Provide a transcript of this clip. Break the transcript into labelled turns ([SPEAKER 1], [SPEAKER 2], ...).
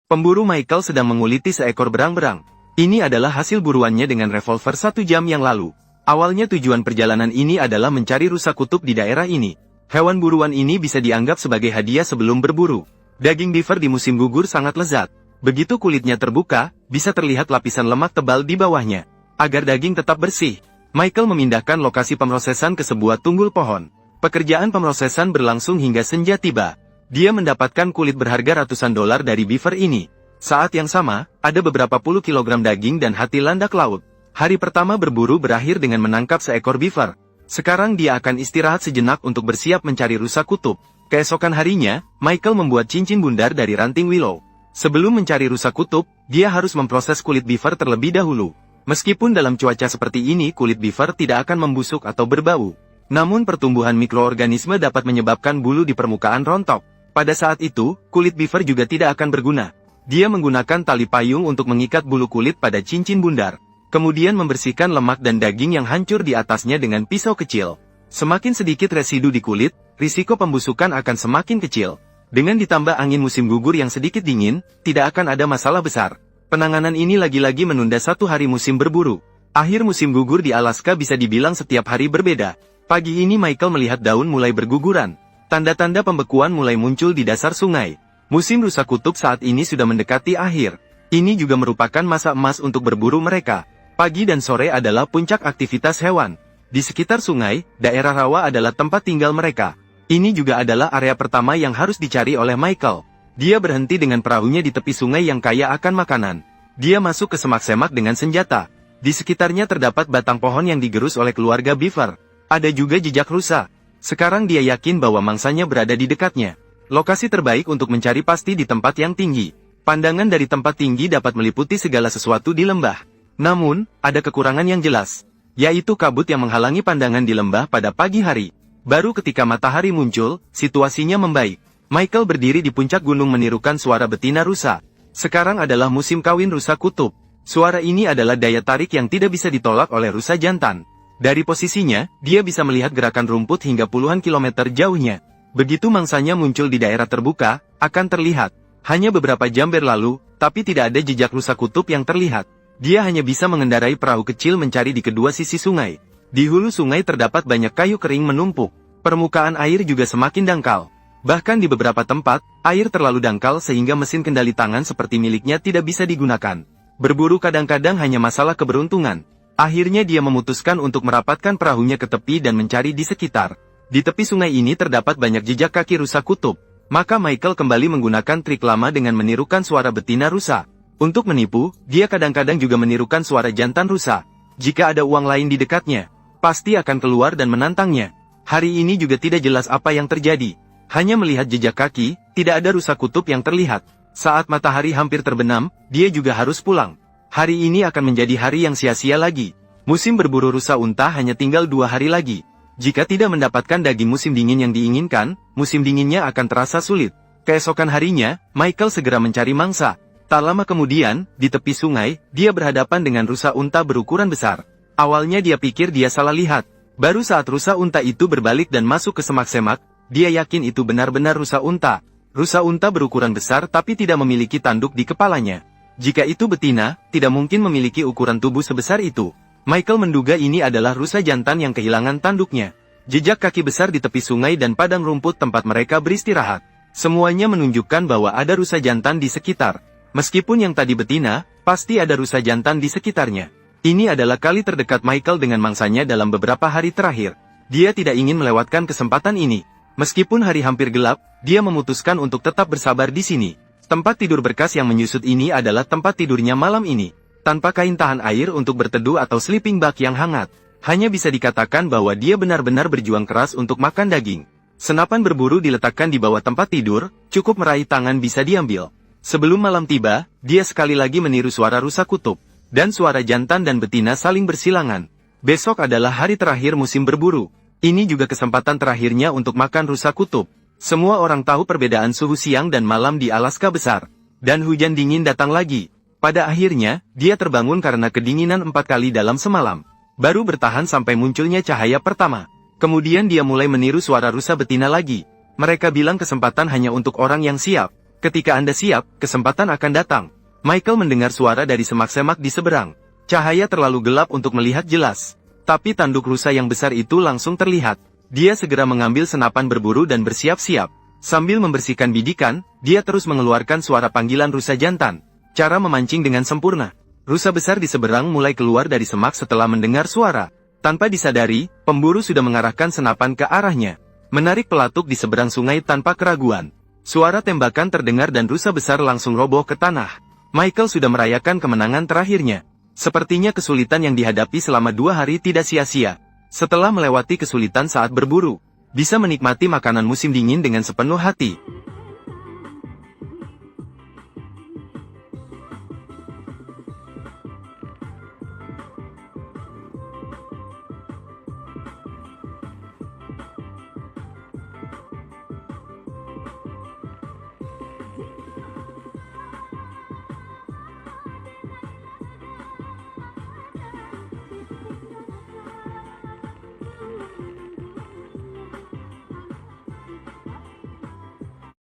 [SPEAKER 1] Pemburu Michael sedang menguliti seekor berang-berang. Ini adalah hasil buruannya dengan revolver 1 jam yang lalu. Awalnya tujuan perjalanan ini adalah mencari rusa kutub di daerah ini. Hewan buruan ini bisa dianggap sebagai hadiah sebelum berburu. Daging beaver di musim gugur sangat lezat. Begitu kulitnya terbuka, bisa terlihat lapisan lemak tebal di bawahnya. Agar daging tetap bersih, Michael memindahkan lokasi pemrosesan ke sebuah tunggul pohon. Pekerjaan pemrosesan berlangsung hingga senja tiba. Dia mendapatkan kulit berharga ratusan dolar dari beaver ini. Saat yang sama, ada beberapa puluh kilogram daging dan hati landak laut. Hari pertama berburu berakhir dengan menangkap seekor beaver. Sekarang dia akan istirahat sejenak untuk bersiap mencari rusa kutub. Keesokan harinya, Michael membuat cincin bundar dari ranting willow. Sebelum mencari rusa kutub, dia harus memproses kulit beaver terlebih dahulu. Meskipun dalam cuaca seperti ini kulit beaver tidak akan membusuk atau berbau. Namun pertumbuhan mikroorganisme dapat menyebabkan bulu di permukaan rontok. Pada saat itu, kulit beaver juga tidak akan berguna. Dia menggunakan tali payung untuk mengikat bulu kulit pada cincin bundar. Kemudian membersihkan lemak dan daging yang hancur di atasnya dengan pisau kecil. Semakin sedikit residu di kulit, risiko pembusukan akan semakin kecil. Dengan ditambah angin musim gugur yang sedikit dingin, tidak akan ada masalah besar. Penanganan ini lagi-lagi menunda 1 hari musim berburu. Akhir musim gugur di Alaska bisa dibilang setiap hari berbeda. Pagi ini Michael melihat daun mulai berguguran. Tanda-tanda pembekuan mulai muncul di dasar sungai. Musim rusa kutub saat ini sudah mendekati akhir. Ini juga merupakan masa emas untuk berburu mereka. Pagi dan sore adalah puncak aktivitas hewan. Di sekitar sungai, daerah rawa adalah tempat tinggal mereka. Ini juga adalah area pertama yang harus dicari oleh Michael. Dia berhenti dengan perahunya di tepi sungai yang kaya akan makanan. Dia masuk ke semak-semak dengan senjata. Di sekitarnya terdapat batang pohon yang digerus oleh keluarga beaver. Ada juga jejak rusa. Sekarang dia yakin bahwa mangsanya berada di dekatnya. Lokasi terbaik untuk mencari pasti di tempat yang tinggi. Pandangan dari tempat tinggi dapat meliputi segala sesuatu di lembah. Namun, ada kekurangan yang jelas, yaitu kabut yang menghalangi pandangan di lembah pada pagi hari. Baru ketika matahari muncul, situasinya membaik. Michael berdiri di puncak gunung menirukan suara betina rusa. Sekarang adalah musim kawin rusa kutub. Suara ini adalah daya tarik yang tidak bisa ditolak oleh rusa jantan. Dari posisinya, dia bisa melihat gerakan rumput hingga puluhan kilometer jauhnya. Begitu mangsanya muncul di daerah terbuka, akan terlihat. Hanya beberapa jam berlalu, tapi tidak ada jejak rusa kutub yang terlihat. Dia hanya bisa mengendarai perahu kecil mencari di kedua sisi sungai. Di hulu sungai terdapat banyak kayu kering menumpuk. Permukaan air juga semakin dangkal. Bahkan di beberapa tempat, air terlalu dangkal sehingga mesin kendali tangan seperti miliknya tidak bisa digunakan. Berburu kadang-kadang hanya masalah keberuntungan. Akhirnya dia memutuskan untuk merapatkan perahunya ke tepi dan mencari di sekitar. Di tepi sungai ini terdapat banyak jejak kaki rusa kutub. Maka Michael kembali menggunakan trik lama dengan menirukan suara betina rusa. Untuk menipu, dia kadang-kadang juga menirukan suara jantan rusa. Jika ada uang lain di dekatnya, pasti akan keluar dan menantangnya. Hari ini juga tidak jelas apa yang terjadi. Hanya melihat jejak kaki, tidak ada rusa kutub yang terlihat. Saat matahari hampir terbenam, dia juga harus pulang. Hari ini akan menjadi hari yang sia-sia lagi. Musim berburu rusa unta hanya tinggal 2 hari lagi. Jika tidak mendapatkan daging musim dingin yang diinginkan, musim dinginnya akan terasa sulit. Keesokan harinya, Michael segera mencari mangsa. Tak lama kemudian, di tepi sungai, dia berhadapan dengan rusa unta berukuran besar. Awalnya dia pikir dia salah lihat. Baru saat rusa unta itu berbalik dan masuk ke semak-semak, dia yakin itu benar-benar rusa unta. Rusa unta berukuran besar tapi tidak memiliki tanduk di kepalanya. Jika itu betina, tidak mungkin memiliki ukuran tubuh sebesar itu. Michael menduga ini adalah rusa jantan yang kehilangan tanduknya. Jejak kaki besar di tepi sungai dan padang rumput tempat mereka beristirahat. Semuanya menunjukkan bahwa ada rusa jantan di sekitar. Meskipun yang tadi betina, pasti ada rusa jantan di sekitarnya. Ini adalah kali terdekat Michael dengan mangsanya dalam beberapa hari terakhir. Dia tidak ingin melewatkan kesempatan ini. Meskipun hari hampir gelap, dia memutuskan untuk tetap bersabar di sini. Tempat tidur berkas yang menyusut ini adalah tempat tidurnya malam ini. Tanpa kain tahan air untuk berteduh atau sleeping bag yang hangat. Hanya bisa dikatakan bahwa dia benar-benar berjuang keras untuk makan daging. Senapan berburu diletakkan di bawah tempat tidur, cukup meraih tangan bisa diambil. Sebelum malam tiba, dia sekali lagi meniru suara rusa kutub. Dan suara jantan dan betina saling bersilangan. Besok adalah hari terakhir musim berburu. Ini juga kesempatan terakhirnya untuk makan rusa kutub. Semua orang tahu perbedaan suhu siang dan malam di Alaska besar. Dan hujan dingin datang lagi. Pada akhirnya, dia terbangun karena kedinginan 4 kali dalam semalam. Baru bertahan sampai munculnya cahaya pertama. Kemudian dia mulai meniru suara rusa betina lagi. Mereka bilang kesempatan hanya untuk orang yang siap. Ketika Anda siap, kesempatan akan datang. Michael mendengar suara dari semak-semak di seberang. Cahaya terlalu gelap untuk melihat jelas. Tapi tanduk rusa yang besar itu langsung terlihat. Dia segera mengambil senapan berburu dan bersiap-siap. Sambil membersihkan bidikan, dia terus mengeluarkan suara panggilan rusa jantan. Cara memancing dengan sempurna. Rusa besar di seberang mulai keluar dari semak setelah mendengar suara. Tanpa disadari, pemburu sudah mengarahkan senapan ke arahnya. Menarik pelatuk di seberang sungai tanpa keraguan. Suara tembakan terdengar dan rusa besar langsung roboh ke tanah. Michael sudah merayakan kemenangan terakhirnya. Sepertinya kesulitan yang dihadapi selama 2 hari tidak sia-sia. Setelah melewati kesulitan saat berburu, bisa menikmati makanan musim dingin dengan sepenuh hati.